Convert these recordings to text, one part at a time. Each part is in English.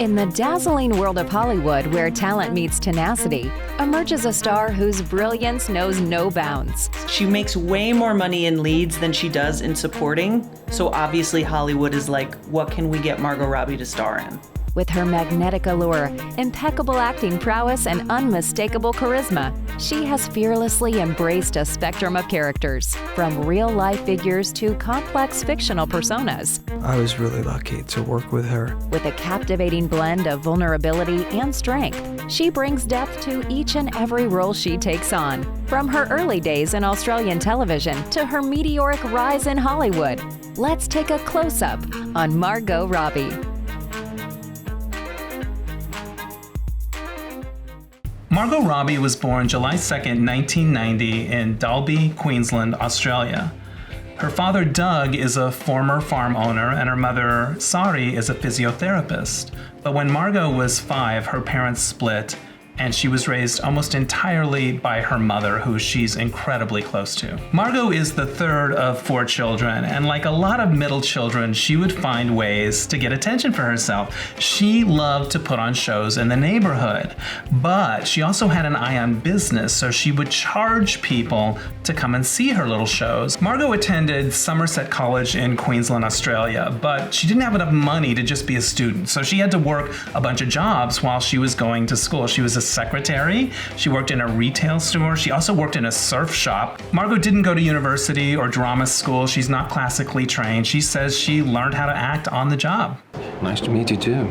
In the dazzling world of Hollywood, where talent meets tenacity, emerges a star whose brilliance knows no bounds. She makes way more money in leads than she does in supporting, so obviously Hollywood is like, what can we get Margot Robbie to star in? With her magnetic allure, impeccable acting prowess, and unmistakable charisma, she has fearlessly embraced a spectrum of characters, from real-life figures to complex fictional personas. I was really lucky to work with her. With a captivating blend of vulnerability and strength, she brings depth to each and every role she takes on. From her early days in Australian television to her meteoric rise in Hollywood, let's take a close-up on Margot Robbie. Margot Robbie was born July 2nd, 1990 in Dalby, Queensland, Australia. Her father, Doug, is a former farm owner, and her mother, Sari, is a physiotherapist. But when Margot was 5, her parents split, and she was raised almost entirely by her mother, who she's incredibly close to. Margot is the third of 4 children, and like a lot of middle children, she would find ways to get attention for herself. She loved to put on shows in the neighborhood, but she also had an eye on business, so she would charge people to come and see her little shows. Margot attended Somerset College in Queensland, Australia, but she didn't have enough money to just be a student, so she had to work a bunch of jobs while she was going to school. She was a secretary, she worked in a retail store, she also worked in a surf shop. Margot didn't go to university or drama school, she's not classically trained. She says she learned how to act on the job. Nice to meet you too.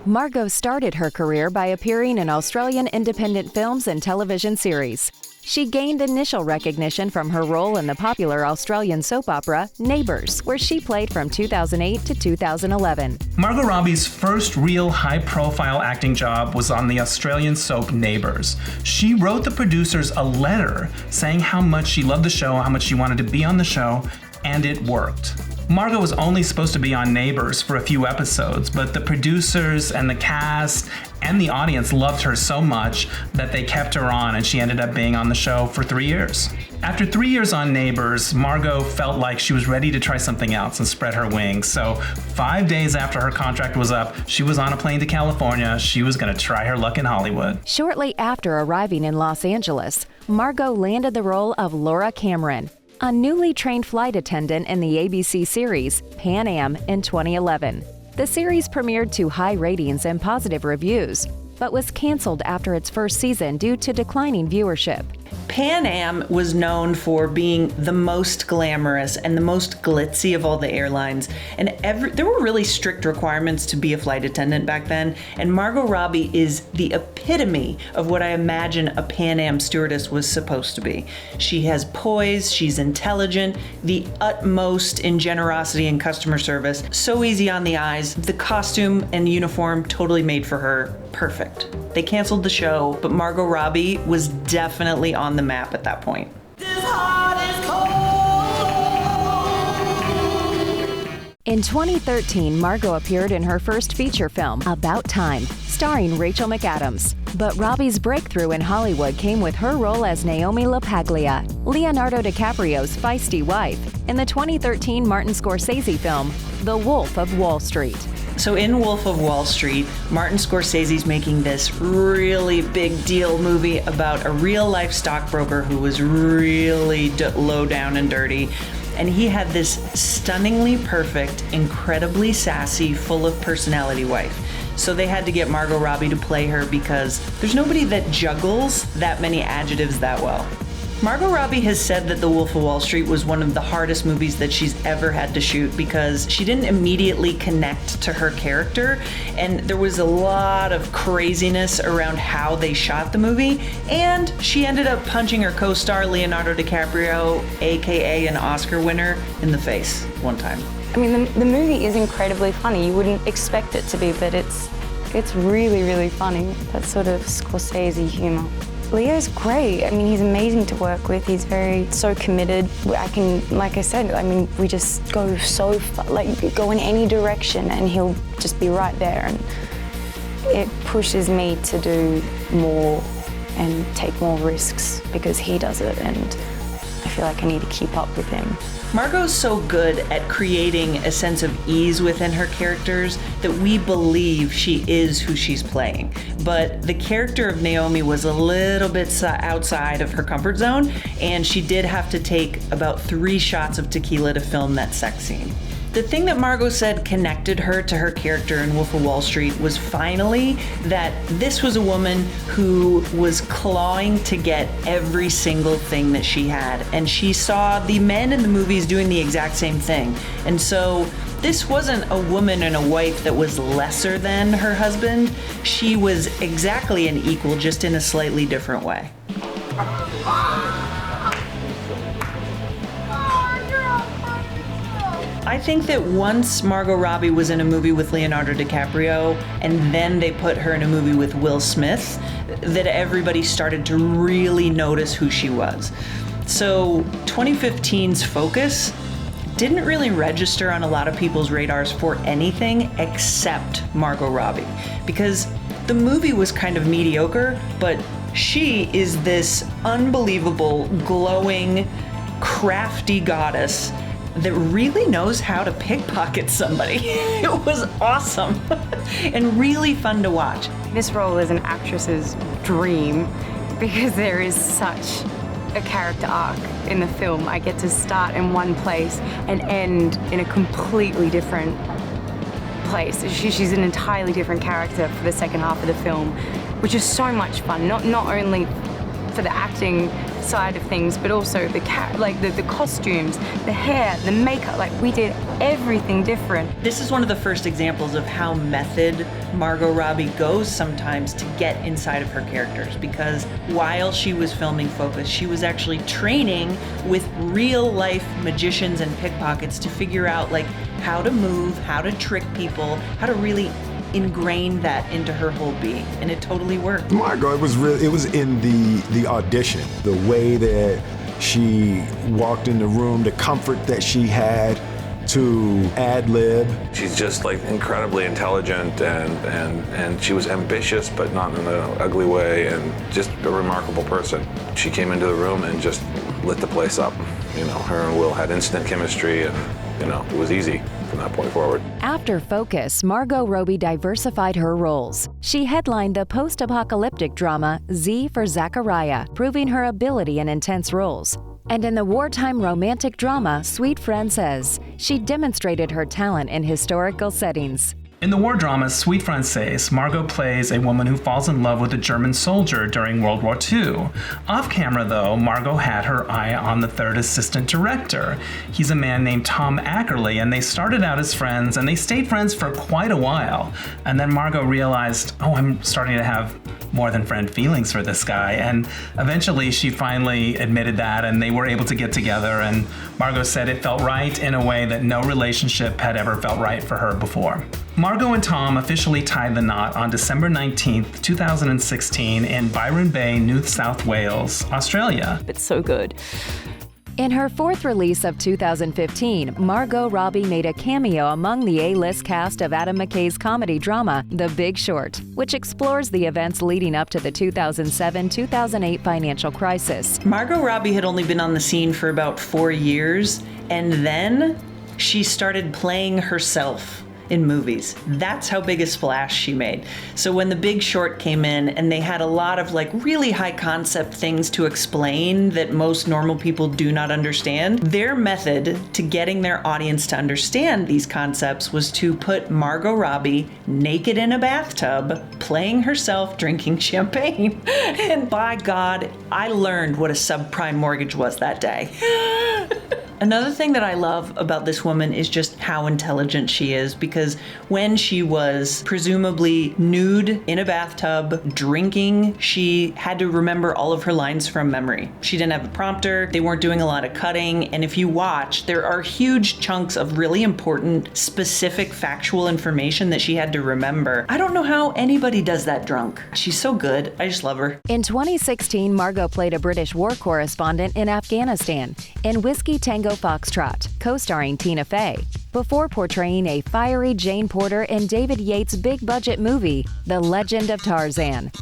Margot started her career by appearing in Australian independent films and television series. She gained initial recognition from her role in the popular Australian soap opera Neighbours, where she played from 2008 to 2011. Margot Robbie's first real high-profile acting job was on the Australian soap Neighbours. She wrote the producers a letter saying how much she loved the show, how much she wanted to be on the show, and it worked. Margot was only supposed to be on Neighbours for a few episodes, but the producers and the cast and the audience loved her so much that they kept her on, and she ended up being on the show for 3 years. After 3 years on Neighbours, Margot felt like she was ready to try something else and spread her wings. So 5 days after her contract was up, she was on a plane to California. She was going to try her luck in Hollywood. Shortly after arriving in Los Angeles, Margot landed the role of Laura Cameron, a newly trained flight attendant in the ABC series Pan Am in 2011. The series premiered to high ratings and positive reviews, but was canceled after its first season due to declining viewership. Pan Am was known for being the most glamorous and the most glitzy of all the airlines, and there were really strict requirements to be a flight attendant back then, and Margot Robbie is the epitome of what I imagine a Pan Am stewardess was supposed to be. She has poise, she's intelligent, the utmost in generosity and customer service, so easy on the eyes, the costume and uniform totally made for her, perfect. They canceled the show, but Margot Robbie was definitely on the map at that point. In 2013, Margot appeared in her first feature film, About Time, starring Rachel McAdams. But Robbie's breakthrough in Hollywood came with her role as Naomi LaPaglia, Leonardo DiCaprio's feisty wife, in the 2013 Martin Scorsese film, The Wolf of Wall Street. So in Wolf of Wall Street, Martin Scorsese's making this really big deal movie about a real life stockbroker who was really low down and dirty. And he had this stunningly perfect, incredibly sassy, full of personality wife. So they had to get Margot Robbie to play her because there's nobody that juggles that many adjectives that well. Margot Robbie has said that The Wolf of Wall Street was one of the hardest movies that she's ever had to shoot because she didn't immediately connect to her character, and there was a lot of craziness around how they shot the movie, and she ended up punching her co-star Leonardo DiCaprio, aka an Oscar winner, in the face one time. I mean, the movie is incredibly funny. You wouldn't expect it to be, but it's really, really funny, that sort of Scorsese humor. Leo's great. I mean, he's amazing to work with. He's so committed. Like I said, I mean, we just go so far, like go in any direction and he'll just be right there. And it pushes me to do more and take more risks because he does it. And I feel like I need to keep up with him. Margot's so good at creating a sense of ease within her characters that we believe she is who she's playing. But the character of Naomi was a little bit outside of her comfort zone, and she did have to take about 3 shots of tequila to film that sex scene. The thing that Margot said connected her to her character in Wolf of Wall Street was finally that this was a woman who was clawing to get every single thing that she had. And she saw the men in the movies doing the exact same thing. And so this wasn't a woman and a wife that was lesser than her husband. She was exactly an equal, just in a slightly different way. I think that once Margot Robbie was in a movie with Leonardo DiCaprio, and then they put her in a movie with Will Smith, that everybody started to really notice who she was. So 2015's Focus didn't really register on a lot of people's radars for anything except Margot Robbie, because the movie was kind of mediocre, but she is this unbelievable, glowing, crafty goddess that really knows how to pickpocket somebody. It was awesome and really fun to watch. This role is an actress's dream because there is such a character arc in the film. I get to start in one place and end in a completely different place. She's an entirely different character for the second half of the film, which is so much fun, not only for the acting side of things, but also the costumes, the hair, the makeup. Like, we did everything different. This is one of the first examples of how method Margot Robbie goes sometimes to get inside of her characters, because while she was filming Focus, she was actually training with real life magicians and pickpockets to figure out like how to move, how to trick people, how to really ingrain that into her whole being, and it totally worked. Margot, it was in the audition, the way that she walked in the room, the comfort that she had to ad-lib. She's just like incredibly intelligent, and she was ambitious, but not in an ugly way, and just a remarkable person. She came into the room and just lit the place up. You know, her and Will had instant chemistry, and you know, it was easy from that point forward. After Focus, Margot Robbie diversified her roles. She headlined the post-apocalyptic drama Z for Zachariah, proving her ability in intense roles. And in the wartime romantic drama Sweet Frances, she demonstrated her talent in historical settings. In the war drama Sweet Frances, Margot plays a woman who falls in love with a German soldier during World War II. Off camera, though, Margot had her eye on the third assistant director. He's a man named Tom Ackerley, and they started out as friends, and they stayed friends for quite a while. And then Margot realized, I'm starting to have more than friend feelings for this guy. And eventually she finally admitted that, and they were able to get together, and Margot said it felt right in a way that no relationship had ever felt right for her before. Margot and Tom officially tied the knot on December 19th, 2016 in Byron Bay, New South Wales, Australia. It's so good. In her fourth release of 2015, Margot Robbie made a cameo among the A-list cast of Adam McKay's comedy drama, The Big Short, which explores the events leading up to the 2007-2008 financial crisis. Margot Robbie had only been on the scene for about 4 years, and then she started playing herself in movies. That's how big a splash she made. So when The Big Short came in and they had a lot of like really high concept things to explain that most normal people do not understand, their method to getting their audience to understand these concepts was to put Margot Robbie naked in a bathtub, playing herself, drinking champagne. And by God, I learned what a subprime mortgage was that day. Another thing that I love about this woman is just how intelligent she is, because when she was presumably nude in a bathtub drinking, she had to remember all of her lines from memory. She didn't have a prompter, they weren't doing a lot of cutting, and if you watch, there are huge chunks of really important, specific factual information that she had to remember. I don't know how anybody does that drunk. She's so good. I just love her. In 2016, Margot played a British war correspondent in Afghanistan in Whiskey Tango Foxtrot, co-starring Tina Fey, before portraying a fiery Jane Porter in David Yates' big-budget movie, The Legend of Tarzan.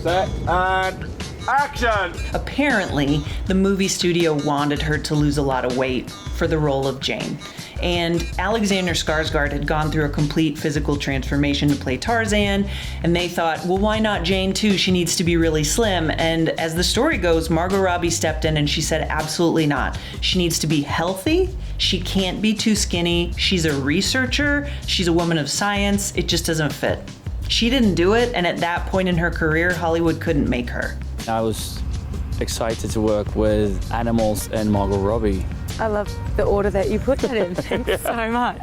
Set and Action! Apparently, the movie studio wanted her to lose a lot of weight for the role of Jane. And Alexander Skarsgård had gone through a complete physical transformation to play Tarzan, and they thought, well, why not Jane too? She needs to be really slim. And as the story goes, Margot Robbie stepped in and she said, absolutely not. She needs to be healthy. She can't be too skinny. She's a researcher. She's a woman of science. It just doesn't fit. She didn't do it, and at that point in her career, Hollywood couldn't make her. I was excited to work with animals and Margot Robbie. I love the order that you put it in. Thanks so much.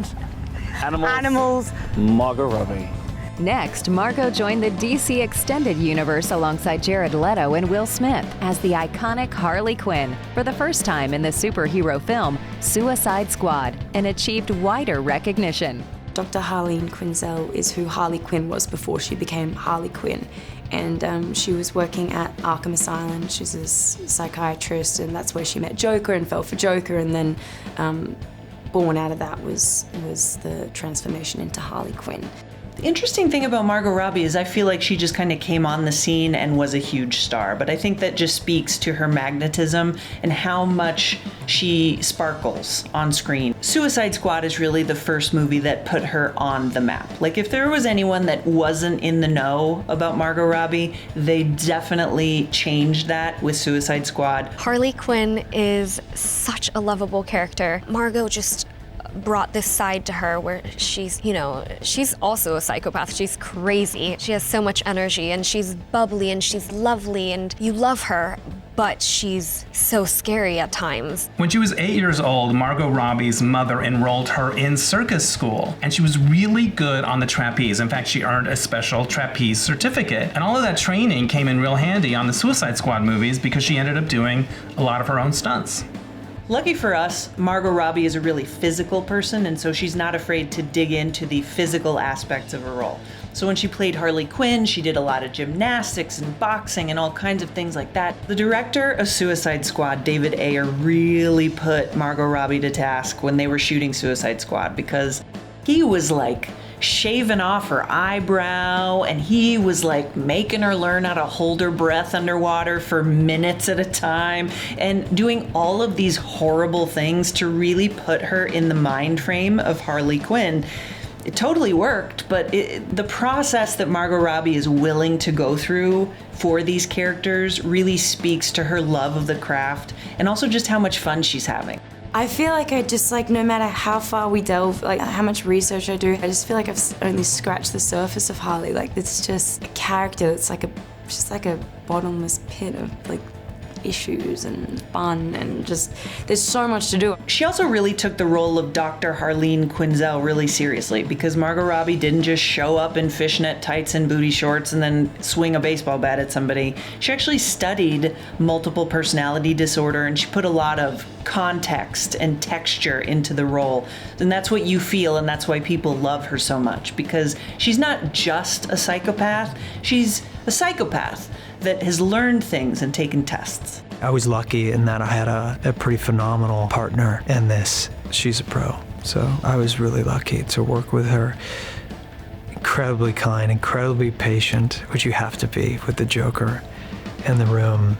Animals. Margot Robbie. Next, Margot joined the DC Extended Universe alongside Jared Leto and Will Smith as the iconic Harley Quinn for the first time in the superhero film Suicide Squad, and achieved wider recognition. Dr. Harleen Quinzel is who Harley Quinn was before she became Harley Quinn. And she was working at Arkham Asylum. She's a psychiatrist, and that's where she met Joker and fell for Joker. And then born out of that was the transformation into Harley Quinn. The interesting thing about Margot Robbie is I feel like she just kind of came on the scene and was a huge star, but I think that just speaks to her magnetism and how much she sparkles on screen. Suicide Squad is really the first movie that put her on the map. Like, if there was anyone that wasn't in the know about Margot Robbie, they definitely changed that with Suicide Squad. Harley Quinn is such a lovable character. Margot just brought this side to her where she's also a psychopath. She's crazy. She has so much energy, and she's bubbly, and she's lovely, and you love her, but she's so scary at times. When she was 8 years old, Margot Robbie's mother enrolled her in circus school, and she was really good on the trapeze. In fact, she earned a special trapeze certificate. And all of that training came in real handy on the Suicide Squad movies because she ended up doing a lot of her own stunts. Lucky for us, Margot Robbie is a really physical person, and so she's not afraid to dig into the physical aspects of her role. So when she played Harley Quinn, she did a lot of gymnastics and boxing and all kinds of things like that. The director of Suicide Squad, David Ayer, really put Margot Robbie to task when they were shooting Suicide Squad, because he was like shaving off her eyebrow, and he was like making her learn how to hold her breath underwater for minutes at a time, and doing all of these horrible things to really put her in the mind frame of Harley Quinn. It totally worked, but the process that Margot Robbie is willing to go through for these characters really speaks to her love of the craft, and also just how much fun she's having. I feel like I just, like, no matter how far we delve, like how much research I do, I just feel like I've only scratched the surface of Harley. Like, it's just a character that's like just like a bottomless pit of like issues and fun, and just there's so much to do. She also really took the role of Dr. Harleen Quinzel really seriously, because Margot Robbie didn't just show up in fishnet tights and booty shorts and then swing a baseball bat at somebody. She actually studied multiple personality disorder, and she put a lot of context and texture into the role. And that's what you feel, and that's why people love her so much, because she's not just a psychopath, she's a psychopath that has learned things and taken tests. I was lucky in that I had a pretty phenomenal partner in this. She's a pro, so I was really lucky to work with her. Incredibly kind, incredibly patient, which you have to be with the Joker in the room,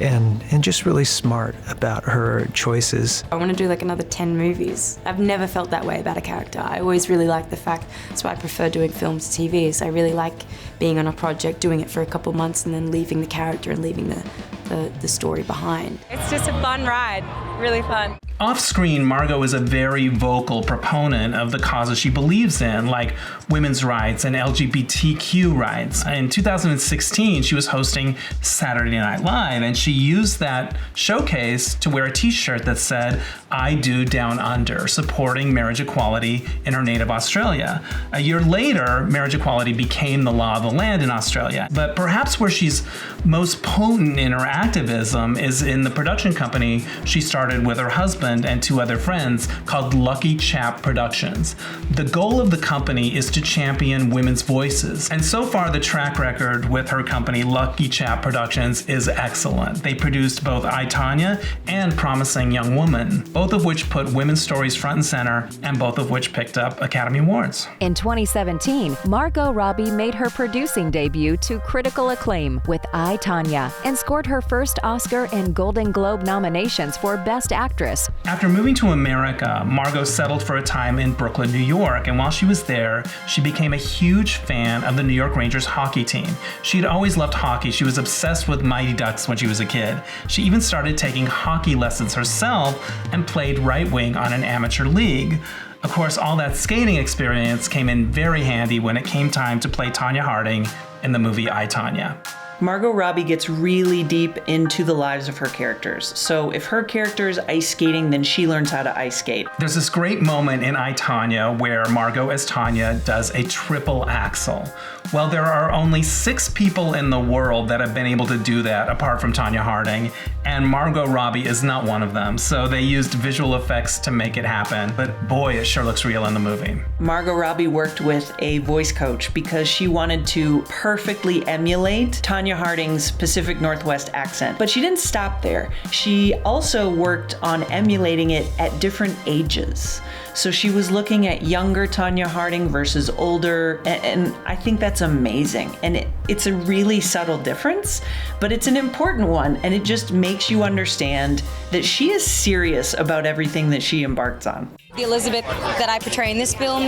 and just really smart about her choices. I want to do like another 10 movies. I've never felt that way about a character. I always really like the fact, that's why I prefer doing films to TVs. I really like being on a project, doing it for a couple months, and then leaving the character and leaving the story behind. It's just a fun ride, really fun. Off-screen, Margot is a very vocal proponent of the causes she believes in, like women's rights and LGBTQ rights. In 2016, she was hosting Saturday Night Live, and she used that showcase to wear a t-shirt that said, "I do Down Under," supporting marriage equality in her native Australia. A year later, marriage equality became the law of the land in Australia. But perhaps where she's most potent in her activism is in the production company she started with her husband and two other friends called LuckyChap Productions. The goal of the company is to champion women's voices, and so far the track record with her company LuckyChap Productions is excellent. They produced both I, Tonya and Promising Young Woman, both both of which put women's stories front and center, and both of which picked up Academy Awards. In 2017, Margot Robbie made her producing debut to critical acclaim with I, Tonya, and scored her first Oscar and Golden Globe nominations for Best Actress. After moving to America, Margot settled for a time in Brooklyn, New York, and while she was there, she became a huge fan of the New York Rangers hockey team. She'd always loved hockey. She was obsessed with Mighty Ducks when she was a kid. She even started taking hockey lessons herself and played right wing on an amateur league. Of course, all that skating experience came in very handy when it came time to play Tonya Harding in the movie I, Tonya. Margot Robbie gets really deep into the lives of her characters. So if her character is ice skating, then she learns how to ice skate. There's this great moment in I, Tonya where Margot as Tonya does a triple axel. Well, there are only 6 people in the world that have been able to do that apart from Tonya Harding, and Margot Robbie is not one of them. So they used visual effects to make it happen, but boy, it sure looks real in the movie. Margot Robbie worked with a voice coach because she wanted to perfectly emulate Tonya Harding's Pacific Northwest accent. But she didn't stop there. She also worked on emulating it at different ages. So she was looking at younger Tonya Harding versus older, and I think that's amazing. And it's a really subtle difference, but it's an important one, and it just makes you understand that she is serious about everything that she embarks on. The Elizabeth that I portray in this film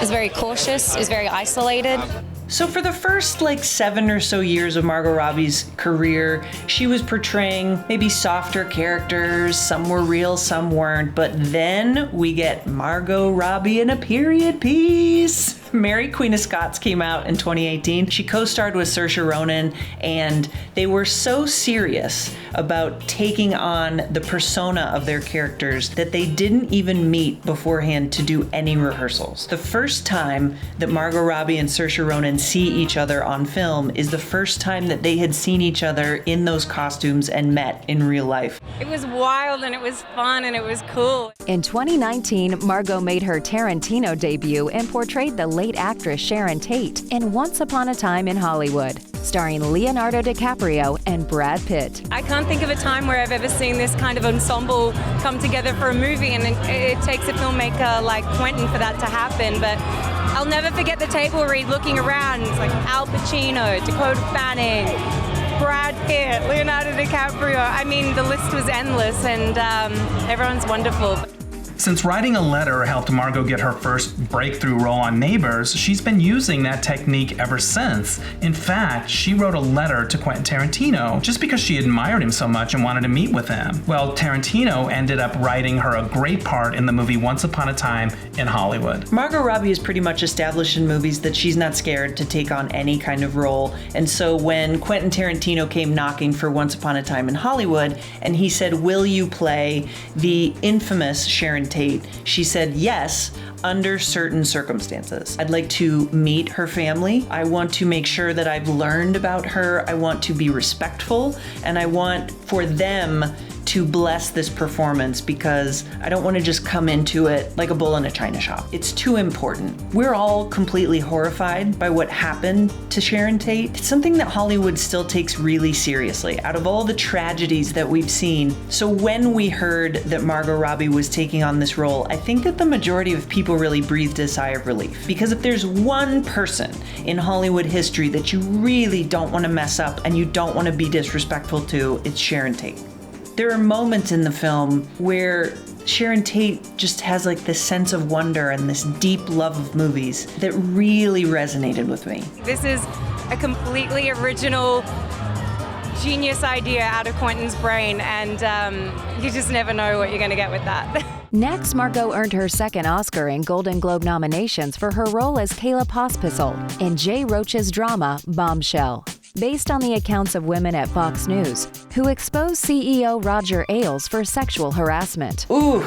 is very cautious, is very isolated. So for the first 7 or so years of Margot Robbie's career, she was portraying maybe softer characters. Some were real, some weren't. But then we get Margot Robbie in a period piece. Mary, Queen of Scots came out in 2018. She co-starred with Saoirse Ronan, and they were so serious about taking on the persona of their characters that they didn't even meet beforehand to do any rehearsals. The first time that Margot Robbie and Saoirse Ronan see each other on film is the first time that they had seen each other in those costumes and met in real life. It was wild and it was fun and it was cool. In 2019, Margot made her Tarantino debut and portrayed the late actress Sharon Tate in Once Upon a Time in Hollywood, starring Leonardo DiCaprio and Brad Pitt. I can't think of a time where I've ever seen this kind of ensemble come together for a movie, and it takes a filmmaker like Quentin for that to happen. But I'll never forget the table read looking around. It's like Al Pacino, Dakota Fanning, Brad Pitt, Leonardo DiCaprio. I mean, the list was endless, and everyone's wonderful. Since writing a letter helped Margot get her first breakthrough role on Neighbours, she's been using that technique ever since. In fact, she wrote a letter to Quentin Tarantino just because she admired him so much and wanted to meet with him. Well, Tarantino ended up writing her a great part in the movie Once Upon a Time in Hollywood. Margot Robbie is pretty much established in movies that she's not scared to take on any kind of role. And so when Quentin Tarantino came knocking for Once Upon a Time in Hollywood, and he said, "Will you play the infamous Sharon Tate?" She said yes, under certain circumstances. I'd like to meet her family. I want to make sure that I've learned about her. I want to be respectful, and I want for them to bless this performance because I don't want to just come into it like a bull in a china shop. It's too important. We're all completely horrified by what happened to Sharon Tate. It's something that Hollywood still takes really seriously out of all the tragedies that we've seen. So when we heard that Margot Robbie was taking on this role, I think that the majority of people really breathed a sigh of relief. Because if there's one person in Hollywood history that you really don't want to mess up and you don't want to be disrespectful to, it's Sharon Tate. There are moments in the film where Sharon Tate just has this sense of wonder and this deep love of movies that really resonated with me. This is a completely original, genius idea out of Quentin's brain, and you just never know what you're going to get with that. Next, Margot earned her second Oscar and Golden Globe nominations for her role as Caleb Pospisil in Jay Roach's drama Bombshell, based on the accounts of women at Fox News who exposed CEO Roger Ailes for sexual harassment. Ooh,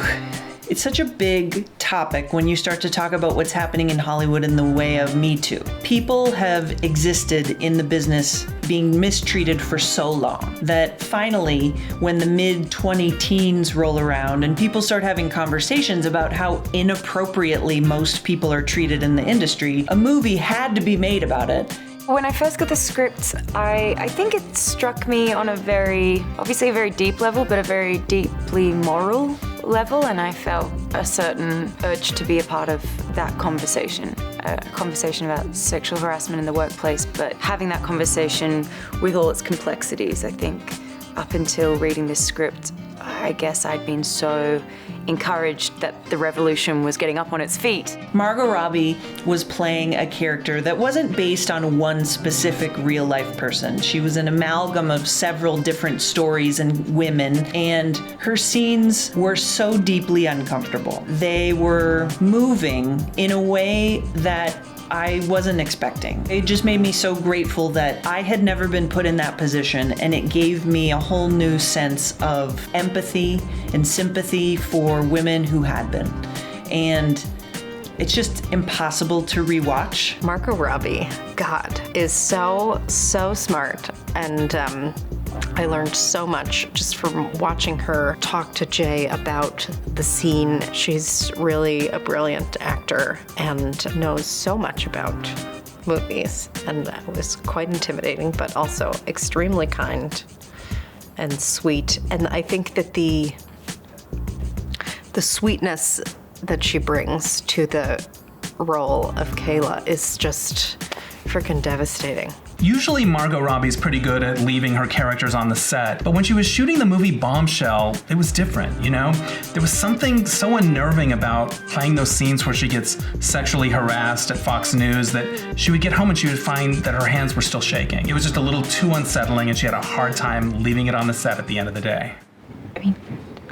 it's such a big topic when you start to talk about what's happening in Hollywood in the way of Me Too. People have existed in the business being mistreated for so long that finally, when the mid-20 teens roll around and people start having conversations about how inappropriately most people are treated in the industry, a movie had to be made about it. When I first got the script, I think it struck me on obviously a very deep level, but a very deeply moral level, and I felt a certain urge to be a part of that conversation. A conversation about sexual harassment in the workplace, but having that conversation with all its complexities. I think up until reading this script, I guess I'd been so encouraged that the revolution was getting up on its feet. Margot Robbie was playing a character that wasn't based on one specific real-life person. She was an amalgam of several different stories and women, and her scenes were so deeply uncomfortable. They were moving in a way that I wasn't expecting. It just made me so grateful that I had never been put in that position, and it gave me a whole new sense of empathy and sympathy for women who had been. And it's just impossible to rewatch. Margot Robbie, God, is so smart, and I learned so much just from watching her talk to Jay about the scene. She's really a brilliant actor and knows so much about movies, and that was quite intimidating, but also extremely kind and sweet. And I think that the sweetness that she brings to the role of Kayla is just freaking devastating. Usually Margot Robbie's pretty good at leaving her characters on the set, but when she was shooting the movie Bombshell, it was different, you know? There was something so unnerving about playing those scenes where she gets sexually harassed at Fox News that she would get home and she would find that her hands were still shaking. It was just a little too unsettling, and she had a hard time leaving it on the set at the end of the day. I mean,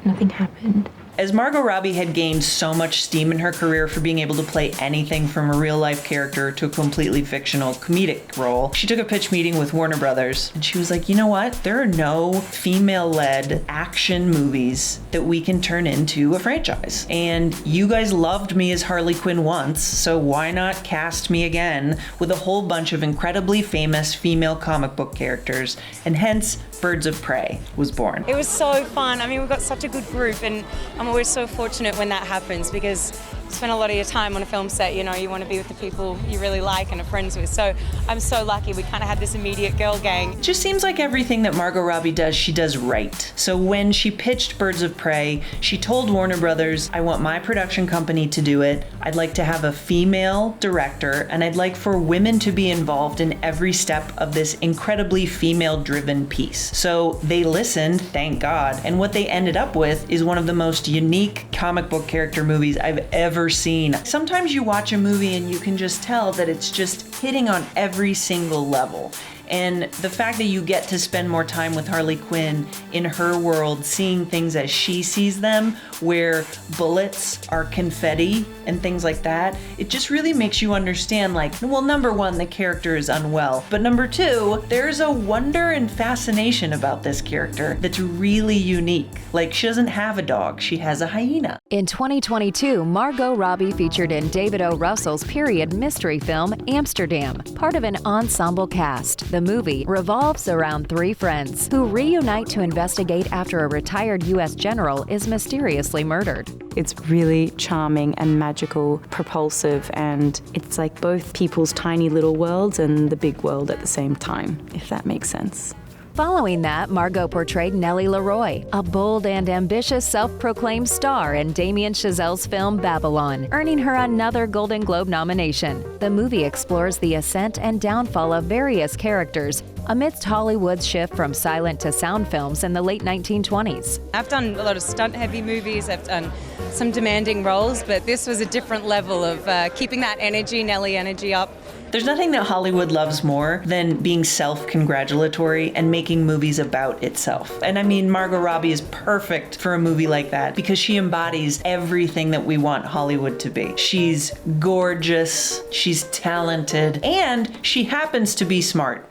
nothing happened. As Margot Robbie had gained so much steam in her career for being able to play anything from a real-life character to a completely fictional comedic role, she took a pitch meeting with Warner Brothers, and she was like, you know what? There are no female-led action movies that we can turn into a franchise. And you guys loved me as Harley Quinn once, so why not cast me again with a whole bunch of incredibly famous female comic book characters? And hence, Birds of Prey was born. It was so fun. I mean, we've got such a good group, and I'm always so fortunate when that happens, because you spend a lot of your time on a film set, you know, you want to be with the people you really like and are friends with. So I'm so lucky we kind of had this immediate girl gang. It just seems like everything that Margot Robbie does, she does right. So when she pitched Birds of Prey, she told Warner Brothers, I want my production company to do it. I'd like to have a female director, and I'd like for women to be involved in every step of this incredibly female-driven piece. So they listened, thank God, and what they ended up with is one of the most unique comic book character movies I've ever seen. Sometimes you watch a movie and you can just tell that it's just hitting on every single level. And the fact that you get to spend more time with Harley Quinn in her world, seeing things as she sees them, where bullets are confetti and things like that, it just really makes you understand, like, well, number one, the character is unwell, but number two, there's a wonder and fascination about this character that's really unique. Like, she doesn't have a dog, she has a hyena. In 2022, Margot Robbie featured in David O. Russell's period mystery film Amsterdam, part of an ensemble cast. The movie revolves around three friends who reunite to investigate after a retired U.S. general is mysteriously murdered. It's really charming and magical, propulsive, and it's like both people's tiny little worlds and the big world at the same time, if that makes sense. Following that, Margot portrayed Nellie Leroy, a bold and ambitious self-proclaimed star in Damien Chazelle's film Babylon, earning her another Golden Globe nomination. The movie explores the ascent and downfall of various characters amidst Hollywood's shift from silent to sound films in the late 1920s. I've done a lot of stunt-heavy movies, I've done some demanding roles, but this was a different level of keeping that energy, Nellie energy up. There's nothing that Hollywood loves more than being self-congratulatory and making movies about itself. And I mean, Margot Robbie is perfect for a movie like that because she embodies everything that we want Hollywood to be. She's gorgeous, she's talented, and she happens to be smart.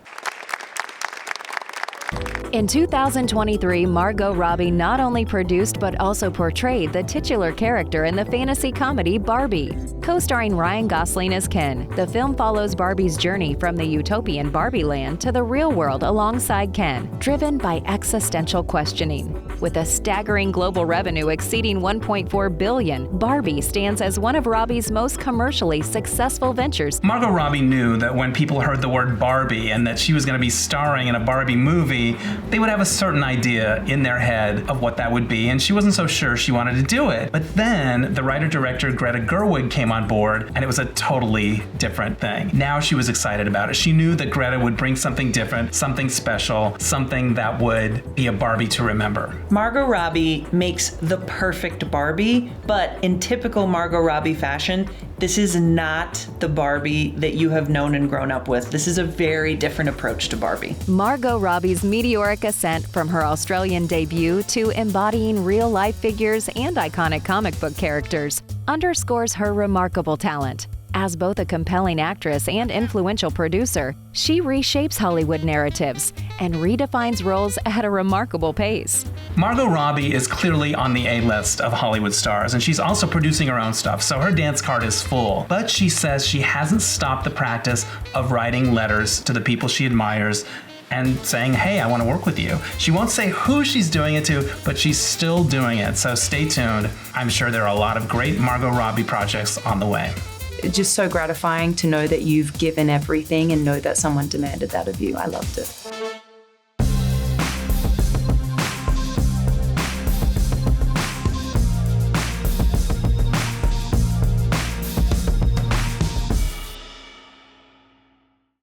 In 2023, Margot Robbie not only produced but also portrayed the titular character in the fantasy comedy Barbie. Co-starring Ryan Gosling as Ken, the film follows Barbie's journey from the utopian Barbie land to the real world alongside Ken, driven by existential questioning. With a staggering global revenue exceeding $1.4 billion, Barbie stands as one of Robbie's most commercially successful ventures. Margot Robbie knew that when people heard the word Barbie and that she was going to be starring in a Barbie movie, they would have a certain idea in their head of what that would be, and she wasn't so sure she wanted to do it. But then the writer-director Greta Gerwig came on board, and it was a totally different thing. Now she was excited about it. She knew that Greta would bring something different, something special, something that would be a Barbie to remember. Margot Robbie makes the perfect Barbie, but in typical Margot Robbie fashion, this is not the Barbie that you have known and grown up with. This is a very different approach to Barbie. Margot Robbie's meteoric ascent from her Australian debut to embodying real-life figures and iconic comic book characters underscores her remarkable talent. As both a compelling actress and influential producer, she reshapes Hollywood narratives and redefines roles at a remarkable pace. Margot Robbie is clearly on the A-list of Hollywood stars, and she's also producing her own stuff, so her dance card is full. But she says she hasn't stopped the practice of writing letters to the people she admires and saying, hey, I want to work with you. She won't say who she's doing it to, but she's still doing it, so stay tuned. I'm sure there are a lot of great Margot Robbie projects on the way. It's just so gratifying to know that you've given everything and know that someone demanded that of you. I loved it.